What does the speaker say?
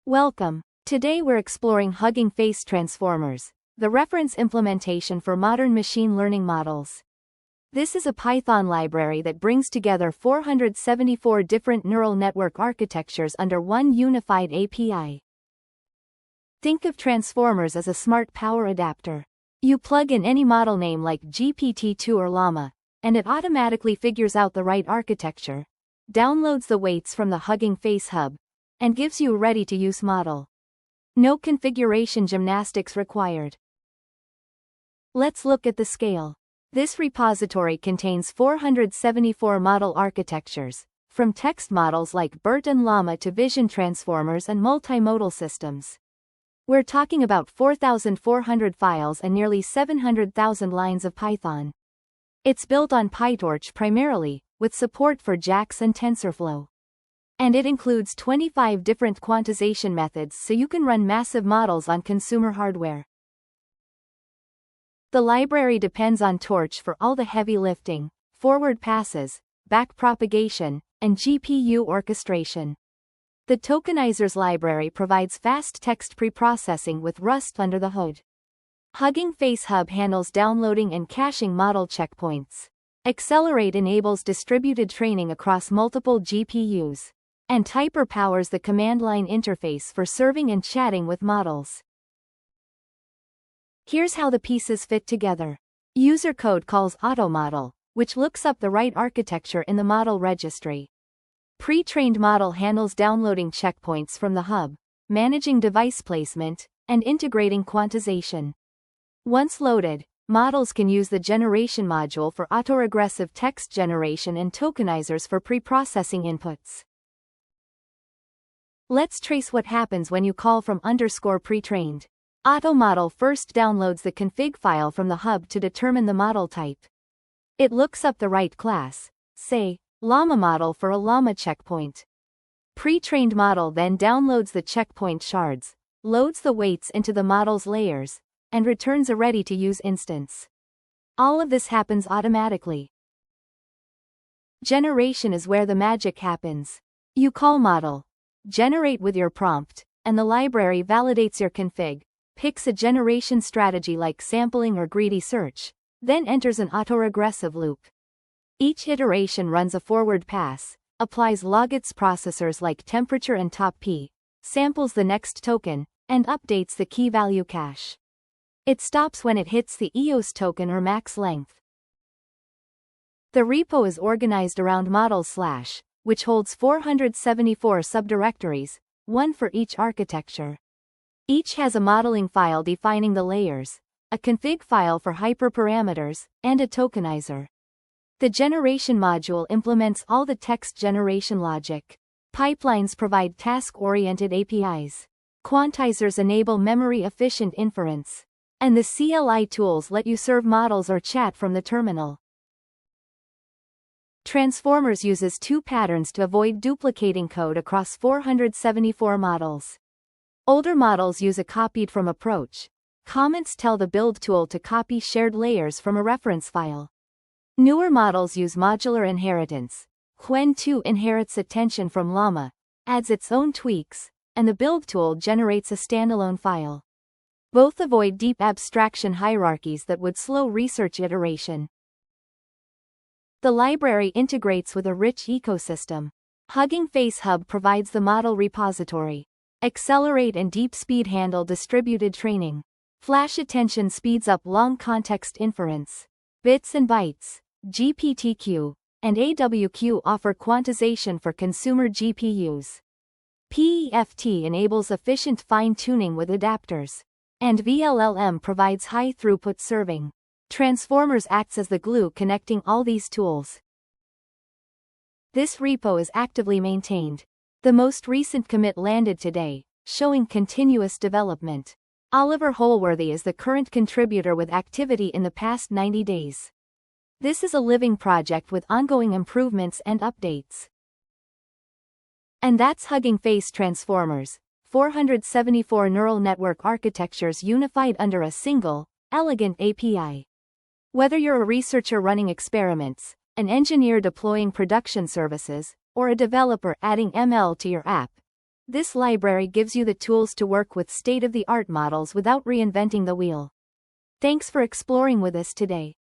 Welcome. Today we're exploring Hugging Face Transformers, the reference implementation for modern machine learning models. This is a Python library that brings together 474 different neural network architectures under one unified API. Think of transformers as a smart power adapter. You plug in any model name like GPT-2 or Llama, and it automatically figures out the right architecture, downloads the weights from the Hugging Face hub, and gives you a ready-to-use model. No configuration gymnastics required. Let's look at the scale. This repository contains 474 model architectures, from text models like BERT and Llama to vision transformers and multimodal systems. We're talking about 4,400 files and nearly 700,000 lines of Python. It's built on PyTorch primarily, with support for JAX and TensorFlow. And it includes 25 different quantization methods so you can run massive models on consumer hardware. The library depends on Torch for all the heavy lifting, forward passes, back propagation, and GPU orchestration. The tokenizers library provides fast text preprocessing with Rust under the hood. Hugging Face Hub handles downloading and caching model checkpoints. Accelerate enables distributed training across multiple GPUs. And Typer powers the command line interface for serving and chatting with models. Here's how the pieces fit together. User code calls AutoModel, which looks up the right architecture in the model registry. Pre-trained model handles downloading checkpoints from the hub, managing device placement, and integrating quantization. Once loaded, models can use the generation module for autoregressive text generation and tokenizers for preprocessing inputs. Let's trace what happens when you call from _pre-trained. AutoModel first downloads the config file from the hub to determine the model type. It looks up the right class, say, Llama model for a Llama checkpoint. Pre-trained model then downloads the checkpoint shards, loads the weights into the model's layers, and returns a ready-to-use instance. All of this happens automatically. Generation is where the magic happens. You call model, generate with your prompt, and the library validates your config, picks a generation strategy like sampling or greedy search, then enters an autoregressive loop. Each iteration runs a forward pass, applies logits processors like temperature and top P, samples the next token, and updates the key value cache. It stops when it hits the EOS token or max length. The repo is organized around models/, which holds 474 subdirectories, one for each architecture. Each has a modeling file defining the layers, a config file for hyperparameters, and a tokenizer. The generation module implements all the text generation logic. Pipelines provide task-oriented APIs. Quantizers enable memory-efficient inference. And the CLI tools let you serve models or chat from the terminal. Transformers uses two patterns to avoid duplicating code across 474 models. Older models use a copied from approach. Comments tell the build tool to copy shared layers from a reference file. Newer models use modular inheritance. Qwen2 inherits attention from Llama, adds its own tweaks, and the build tool generates a standalone file. Both avoid deep abstraction hierarchies that would slow research iteration. The library integrates with a rich ecosystem. Hugging Face Hub provides the model repository. Accelerate and Deep Speed handle distributed training. Flash Attention speeds up long context inference. Bits and Bytes, GPTQ, and AWQ offer quantization for consumer GPUs. PEFT enables efficient fine-tuning with adapters. And VLLM provides high-throughput serving. Transformers acts as the glue connecting all these tools. This repo is actively maintained. The most recent commit landed today, showing continuous development. Oliver Holworthy is the current contributor with activity in the past 90 days. This is a living project with ongoing improvements and updates. And that's Hugging Face Transformers, 474 neural network architectures unified under a single, elegant API. Whether you're a researcher running experiments, an engineer deploying production services, or a developer adding ML to your app, This library gives you the tools to work with state-of-the-art models without reinventing the wheel. Thanks for exploring with us today.